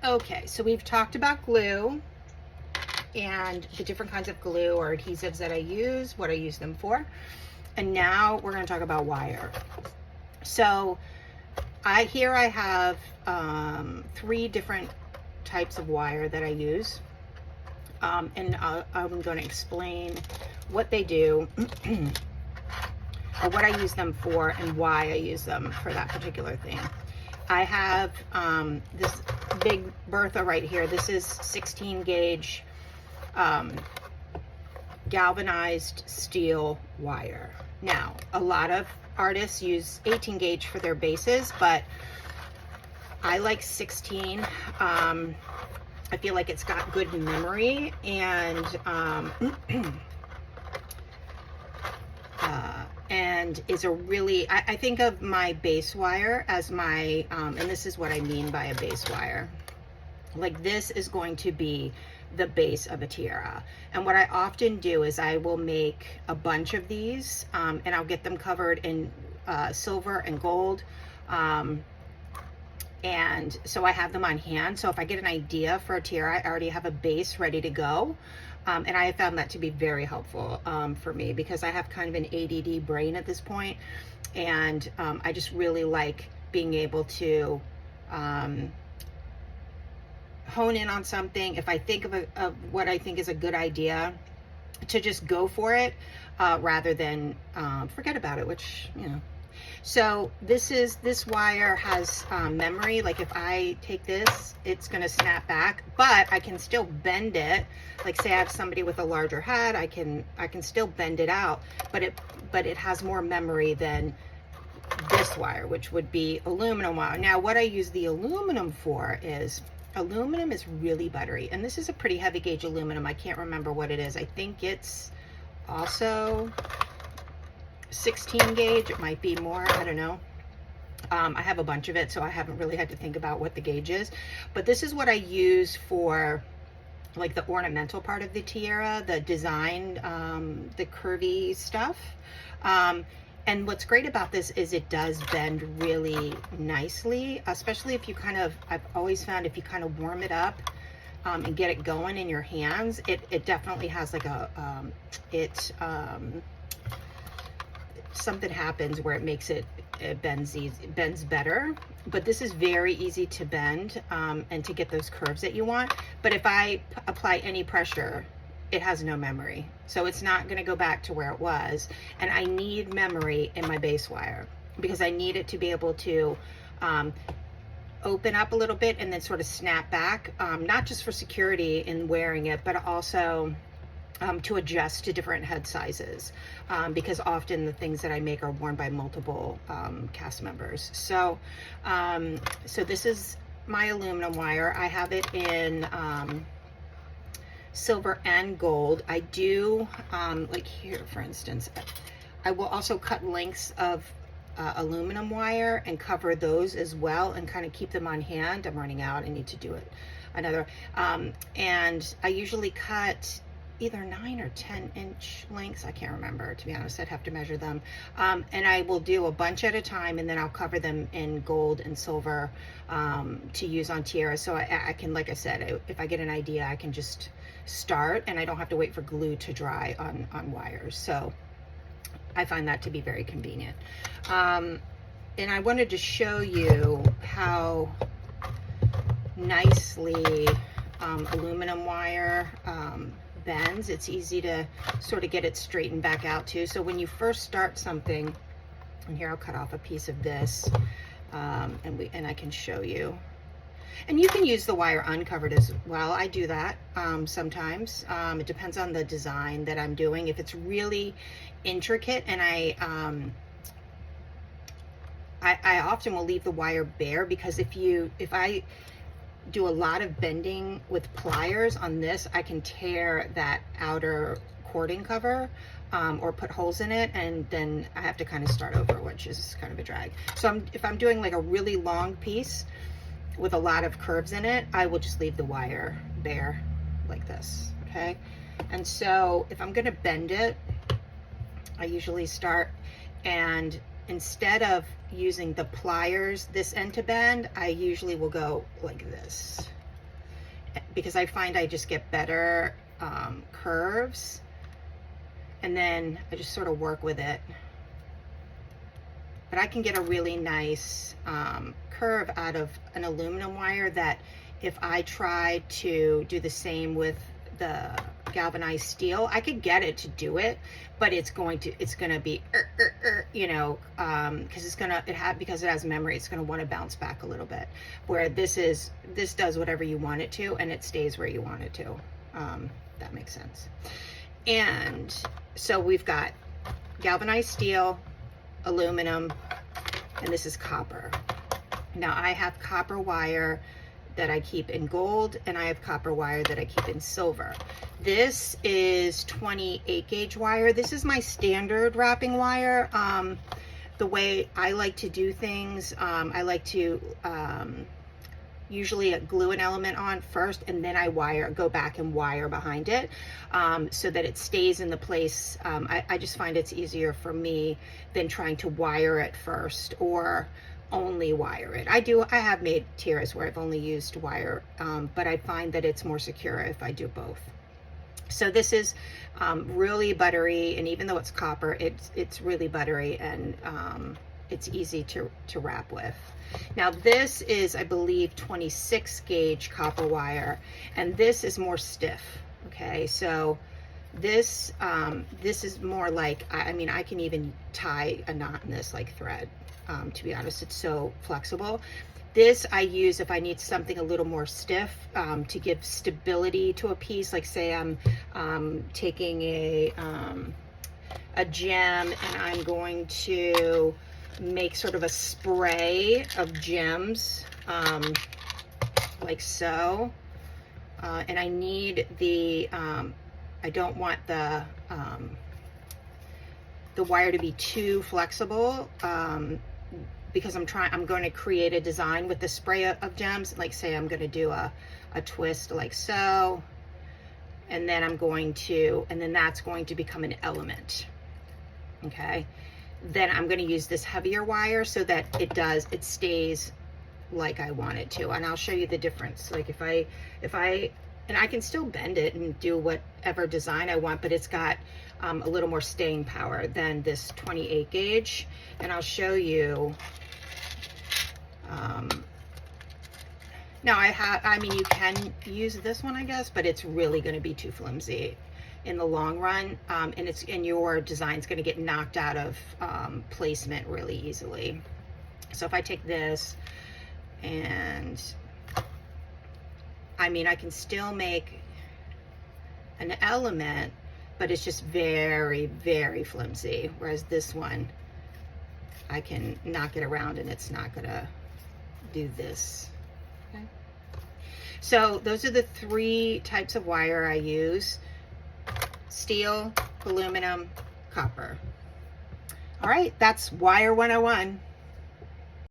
Okay, so we've talked about glue and the different kinds of glue or adhesives that I use, what I use them for. And now we're going to talk about wire. So I have 3 different types of wire that I use. And I'm going to explain what they do or what I use them for and why I use them for that particular thing. I have this big Bertha right here. This is 16 gauge galvanized steel wire. Now, a lot of artists use 18 gauge for their bases, but I like 16. I feel like it's got good memory and is a really, I think of my base wire as my, and this is what I mean by a base wire. Like this is going to be the base of a tiara. And what I often do is I will make a bunch of these and I'll get them covered in silver and gold. And so I have them on hand. So if I get an idea for a tiara, I already have a base ready to go. And I have found that to be very helpful for me because I have kind of an ADD brain at this point. And I just really like being able to hone in on something. If I think of what I think is a good idea, to just go for it rather than forget about it, which, you know. So this wire has memory. Like if I take this, it's gonna snap back, but I can still bend it. Like say I have somebody with a larger head, I can still bend it out, but it has more memory than this wire, which would be aluminum wire. Now what I use the aluminum for is, aluminum is really buttery, and this is a pretty heavy gauge aluminum. I can't remember what it is. I think it's also 16 gauge, it might be more, I don't know. I have a bunch of it, so I haven't really had to think about what the gauge is, but this is what I use for like the ornamental part of the tiara, the design, the curvy stuff. And what's great about this is it does bend really nicely, especially if you I've always found if you kind of warm it up and get it going in your hands, it definitely has like a, something happens where it makes it bends better. But this is very easy to bend and to get those curves that you want. But if I apply any pressure, it has no memory. So it's not going to go back to where it was. And I need memory in my base wire because I need it to be able to open up a little bit and then sort of snap back, not just for security in wearing it, but also to adjust to different head sizes because often the things that I make are worn by multiple cast members. So, so this is my aluminum wire. I have it in silver and gold. I do, like here, for instance, I will also cut lengths of aluminum wire and cover those as well and kind of keep them on hand. I'm running out, I need to do it another. And I usually cut either 9 or 10 inch lengths. I can't remember, to be honest. I'd have to measure them. And I will do a bunch at a time, and then I'll cover them in gold and silver to use on tiaras. So I can, like I said, if I get an idea, I can just start, and I don't have to wait for glue to dry on wires. So I find that to be very convenient. And I wanted to show you how nicely aluminum wire bends. It's easy to sort of get it straightened back out too. So when you first start something, and here I'll cut off a piece of this, and I can show you. And you can use the wire uncovered as well. I do that sometimes. It depends on the design that I'm doing. If it's really intricate, and I often will leave the wire bare, because if I do a lot of bending with pliers on this, I can tear that outer cording cover or put holes in it, and then I have to kind of start over, which is kind of a drag. So if I'm doing like a really long piece with a lot of curves in it, I will just leave the wire bare like this, okay? And so if I'm gonna bend it, I usually start, and instead of using the pliers this end to bend, I usually will go like this, because I find I just get better curves, and then I just sort of work with it. But I can get a really nice curve out of an aluminum wire that if I try to do the same with the galvanized steel, I could get it to do it, but it's gonna be, you know, because it has memory, it's gonna want to bounce back a little bit. Where this does whatever you want it to, and it stays where you want it to. That makes sense. And so we've got galvanized steel, aluminum, and this is copper. Now I have copper wire that I keep in gold, and I have copper wire that I keep in silver. This is 28 gauge wire. This is my standard wrapping wire. The way I like to do things, I like to usually glue an element on first, and then I go back and wire behind it, so that it stays in the place. I just find it's easier for me than trying to wire it first or only wire it. I have made tiaras where I've only used wire, but I find that it's more secure if I do both. So this is really buttery, and even though it's copper, it's really buttery, and it's easy to wrap with. Now this is, I believe, 26 gauge copper wire, and this is more stiff. Okay, so this is more like, I mean, I can even tie a knot in this like thread. To be honest, it's so flexible. This I use if I need something a little more stiff, to give stability to a piece. Like say I'm taking a gem, and I'm going to make sort of a spray of gems, like so. And I need the, I don't want the wire to be too flexible, because I'm going to create a design with the spray of gems. Like say I'm going to do a twist like so, and then that's going to become an element. Okay, then I'm going to use this heavier wire so that it stays like I want it to, and I'll show you the difference. Like if I and I can still bend it and do whatever design I want, but it's got a little more staying power than this 28 gauge. And I'll show you. Now I mean, you can use this one, I guess, but it's really going to be too flimsy in the long run, and your design's going to get knocked out of placement really easily. So if I take this, and I mean, I can still make an element, but it's just very, very flimsy. Whereas this one, I can knock it around and it's not gonna do this. Okay. So those are the 3 types of wire I use: steel, aluminum, copper. All right, that's Wire 101.